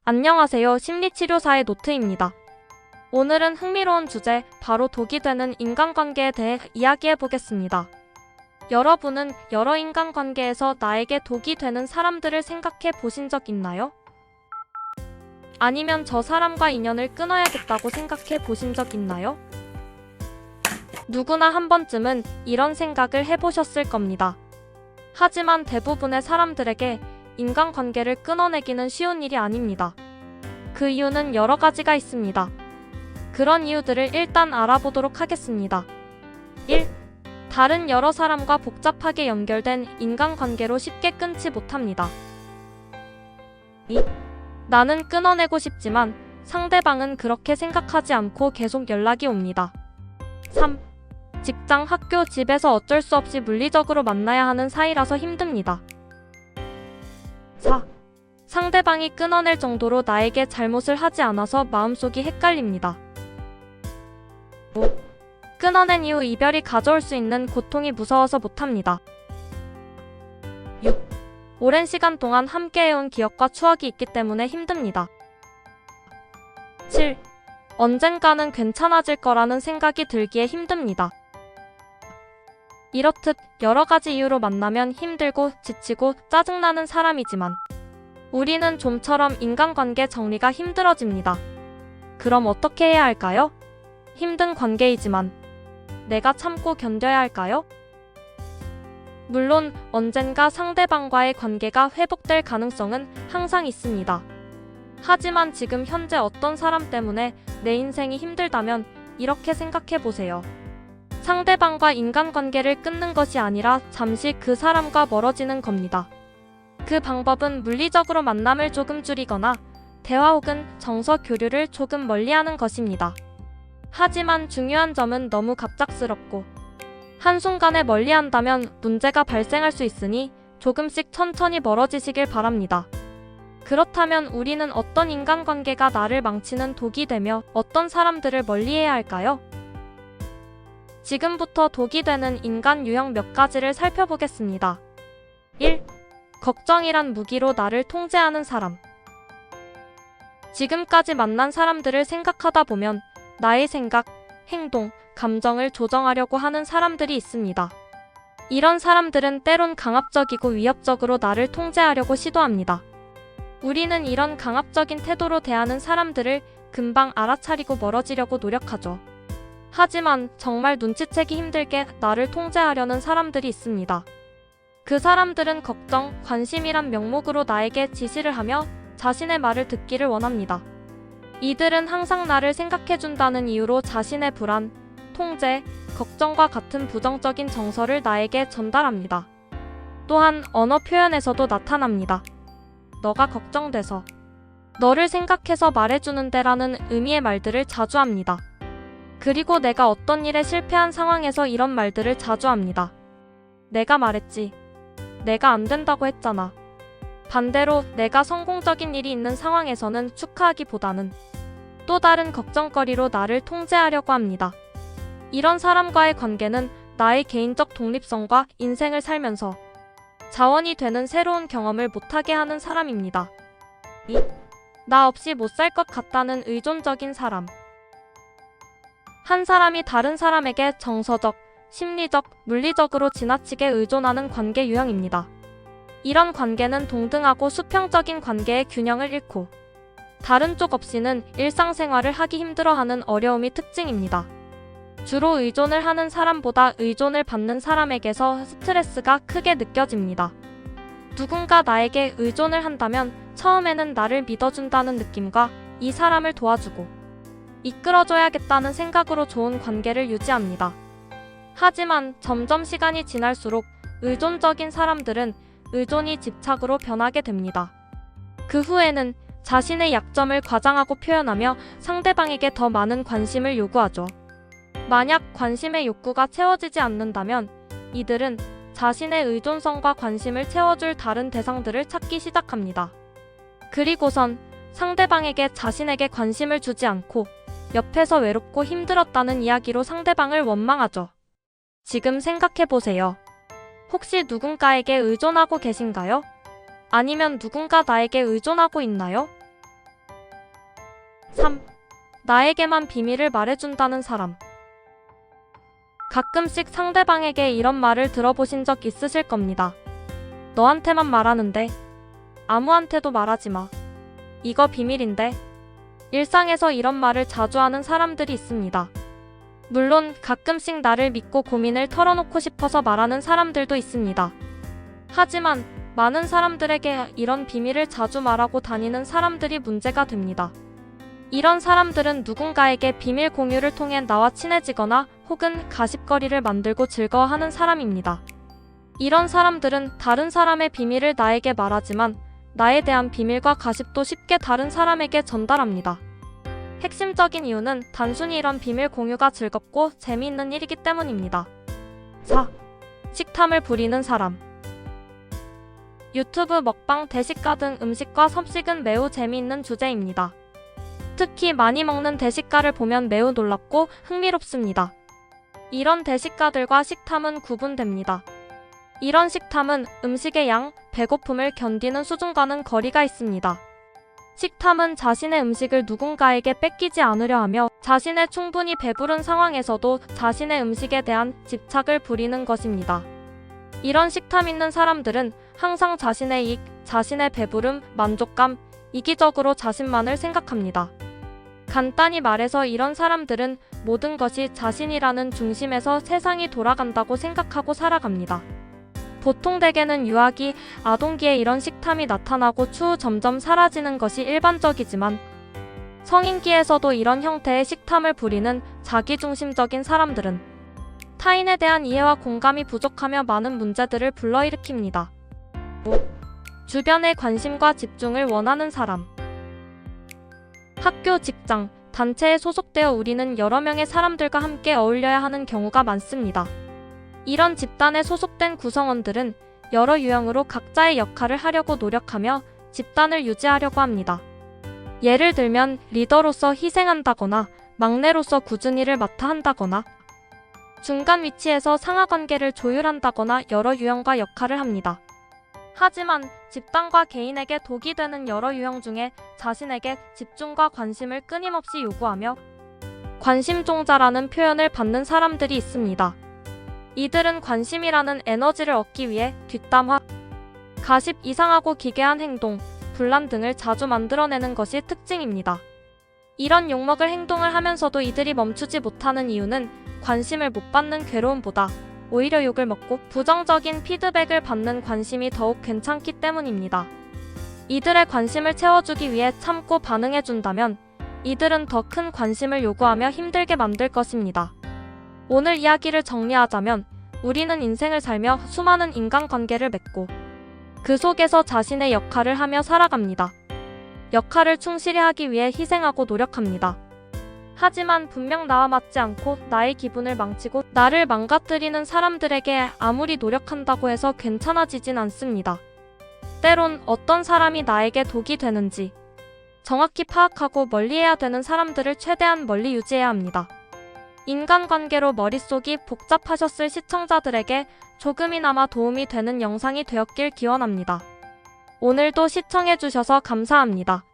안녕하세요. 심리치료사의 노트입니다. 오늘은 흥미로운 주제, 바로 독이 되는 인간관계에 대해 이야기해 보겠습니다. 여러분은 여러 인간관계에서 나에게 독이 되는 사람들을 생각해 보신 적 있나요? 아니면 저 사람과 인연을 끊어야겠다고 생각해 보신 적 있나요? 누구나 한 번쯤은 이런 생각을 해보셨을 겁니다. 하지만 대부분의 사람들에게 인간관계를 끊어내기는 쉬운 일이 아닙니다. 그 이유는 여러 가지가 있습니다. 그런 이유들을 일단 알아보도록 하겠습니다. 1. 다른 여러 사람과 복잡하게 연결된 인간관계로 쉽게 끊지 못합니다. 2. 나는 끊어내고 싶지만 상대방은 그렇게 생각하지 않고 계속 연락이 옵니다. 3. 직장, 학교, 집에서 어쩔 수 없이 물리적으로 만나야 하는 사이라서 힘듭니다. 4. 상대방이 끊어낼 정도로 나에게 잘못을 하지 않아서 마음속이 헷갈립니다. 5. 끊어낸 이후 이별이 가져올 수 있는 고통이 무서워서 못합니다. 6. 오랜 시간 동안 함께해온 기억과 추억이 있기 때문에 힘듭니다. 7. 언젠가는 괜찮아질 거라는 생각이 들기에 힘듭니다. 이렇듯 여러 가지 이유로 만나면 힘들고 지치고 짜증나는 사람이지만 우리는 좀처럼 인간관계 정리가 힘들어집니다. 그럼 어떻게 해야 할까요? 힘든 관계이지만 내가 참고 견뎌야 할까요? 물론 언젠가 상대방과의 관계가 회복될 가능성은 항상 있습니다. 하지만 지금 현재 어떤 사람 때문에 내 인생이 힘들다면 이렇게 생각해 보세요. 상대방과 인간관계를 끊는 것이 아니라 잠시 그 사람과 멀어지는 겁니다. 그 방법은 물리적으로 만남을 조금 줄이거나 대화 혹은 정서 교류를 조금 멀리하는 것입니다. 하지만 중요한 점은 너무 갑작스럽고 한순간에 멀리한다면 문제가 발생할 수 있으니 조금씩 천천히 멀어지시길 바랍니다. 그렇다면 우리는 어떤 인간관계가 나를 망치는 독이 되며 어떤 사람들을 멀리해야 할까요? 지금부터 독이 되는 인간 유형 몇 가지를 살펴보겠습니다. 1. 걱정이란 무기로 나를 통제하는 사람. 지금까지 만난 사람들을 생각하다 보면 나의 생각, 행동, 감정을 조정하려고 하는 사람들이 있습니다. 이런 사람들은 때론 강압적이고 위협적으로 나를 통제하려고 시도합니다. 우리는 이런 강압적인 태도로 대하는 사람들을 금방 알아차리고 멀어지려고 노력하죠. 하지만 정말 눈치채기 힘들게 나를 통제하려는 사람들이 있습니다. 그 사람들은 걱정, 관심이란 명목으로 나에게 지시를 하며 자신의 말을 듣기를 원합니다. 이들은 항상 나를 생각해준다는 이유로 자신의 불안, 통제, 걱정과 같은 부정적인 정서를 나에게 전달합니다. 또한 언어 표현에서도 나타납니다. 너가 걱정돼서, 너를 생각해서 말해주는데 라는 의미의 말들을 자주 합니다. 그리고 내가 어떤 일에 실패한 상황에서 이런 말들을 자주 합니다. 내가 말했지. 내가 안 된다고 했잖아. 반대로 내가 성공적인 일이 있는 상황에서는 축하하기보다는 또 다른 걱정거리로 나를 통제하려고 합니다. 이런 사람과의 관계는 나의 개인적 독립성과 인생을 살면서 자원이 되는 새로운 경험을 못하게 하는 사람입니다. 2. 나 없이 못 살 것 같다는 의존적인 사람. 한 사람이 다른 사람에게 정서적, 심리적, 물리적으로 지나치게 의존하는 관계 유형입니다. 이런 관계는 동등하고 수평적인 관계의 균형을 잃고 다른 쪽 없이는 일상생활을 하기 힘들어하는 어려움이 특징입니다. 주로 의존을 하는 사람보다 의존을 받는 사람에게서 스트레스가 크게 느껴집니다. 누군가 나에게 의존을 한다면 처음에는 나를 믿어준다는 느낌과 이 사람을 도와주고 이끌어줘야겠다는 생각으로 좋은 관계를 유지합니다. 하지만 점점 시간이 지날수록 의존적인 사람들은 의존이 집착으로 변하게 됩니다. 그 후에는 자신의 약점을 과장하고 표현하며 상대방에게 더 많은 관심을 요구하죠. 만약 관심의 욕구가 채워지지 않는다면 이들은 자신의 의존성과 관심을 채워줄 다른 대상들을 찾기 시작합니다. 그리고선 상대방에게 자신에게 관심을 주지 않고 옆에서 외롭고 힘들었다는 이야기로 상대방을 원망하죠. 지금 생각해보세요. 혹시 누군가에게 의존하고 계신가요? 아니면 누군가 나에게 의존하고 있나요? 3. 나에게만 비밀을 말해준다는 사람. 가끔씩 상대방에게 이런 말을 들어보신 적 있으실 겁니다. 너한테만 말하는데 아무한테도 말하지 마. 이거 비밀인데. 일상에서 이런 말을 자주 하는 사람들이 있습니다. 물론 가끔씩 나를 믿고 고민을 털어놓고 싶어서 말하는 사람들도 있습니다. 하지만 많은 사람들에게 이런 비밀을 자주 말하고 다니는 사람들이 문제가 됩니다. 이런 사람들은 누군가에게 비밀 공유를 통해 나와 친해지거나 혹은 가십거리를 만들고 즐거워하는 사람입니다. 이런 사람들은 다른 사람의 비밀을 나에게 말하지만 나에 대한 비밀과 가십도 쉽게 다른 사람에게 전달합니다. 핵심적인 이유는 단순히 이런 비밀 공유가 즐겁고 재미있는 일이기 때문입니다. 4. 식탐을 부리는 사람. 유튜브 먹방, 대식가 등 음식과 섭식은 매우 재미있는 주제입니다. 특히 많이 먹는 대식가를 보면 매우 놀랍고 흥미롭습니다. 이런 대식가들과 식탐은 구분됩니다. 이런 식탐은 음식의 양, 배고픔을 견디는 수준과는 거리가 있습니다. 식탐은 자신의 음식을 누군가에게 뺏기지 않으려 하며 자신의 충분히 배부른 상황에서도 자신의 음식에 대한 집착을 부리는 것입니다. 이런 식탐 있는 사람들은 항상 자신의 이익, 자신의 배부름, 만족감, 이기적으로 자신만을 생각합니다. 간단히 말해서 이런 사람들은 모든 것이 자신이라는 중심에서 세상이 돌아간다고 생각하고 살아갑니다. 보통 대개는 유아기, 아동기에 이런 식탐이 나타나고 추후 점점 사라지는 것이 일반적이지만 성인기에서도 이런 형태의 식탐을 부리는 자기중심적인 사람들은 타인에 대한 이해와 공감이 부족하며 많은 문제들을 불러일으킵니다. 5. 주변의 관심과 집중을 원하는 사람. 학교, 직장, 단체에 소속되어 우리는 여러 명의 사람들과 함께 어울려야 하는 경우가 많습니다. 이런 집단에 소속된 구성원들은 여러 유형으로 각자의 역할을 하려고 노력하며 집단을 유지하려고 합니다. 예를 들면 리더로서 희생한다거나 막내로서 꾸준히 일을 맡아 한다거나 중간 위치에서 상하관계를 조율한다거나 여러 유형과 역할을 합니다. 하지만 집단과 개인에게 독이 되는 여러 유형 중에 자신에게 집중과 관심을 끊임없이 요구하며 관심종자라는 표현을 받는 사람들이 있습니다. 이들은 관심이라는 에너지를 얻기 위해 뒷담화, 가십, 이상하고 기괴한 행동, 분란 등을 자주 만들어내는 것이 특징입니다. 이런 욕먹을 행동을 하면서도 이들이 멈추지 못하는 이유는 관심을 못 받는 괴로움보다 오히려 욕을 먹고 부정적인 피드백을 받는 관심이 더욱 괜찮기 때문입니다. 이들의 관심을 채워주기 위해 참고 반응해준다면 이들은 더 큰 관심을 요구하며 힘들게 만들 것입니다. 오늘 이야기를 정리하자면 우리는 인생을 살며 수많은 인간관계를 맺고 그 속에서 자신의 역할을 하며 살아갑니다. 역할을 충실히 하기 위해 희생하고 노력합니다. 하지만 분명 나와 맞지 않고 나의 기분을 망치고 나를 망가뜨리는 사람들에게 아무리 노력한다고 해서 괜찮아지진 않습니다. 때론 어떤 사람이 나에게 독이 되는지 정확히 파악하고 멀리해야 되는 사람들을 최대한 멀리 유지해야 합니다. 인간관계로 머릿속이 복잡하셨을 시청자들에게 조금이나마 도움이 되는 영상이 되었길 기원합니다. 오늘도 시청해주셔서 감사합니다.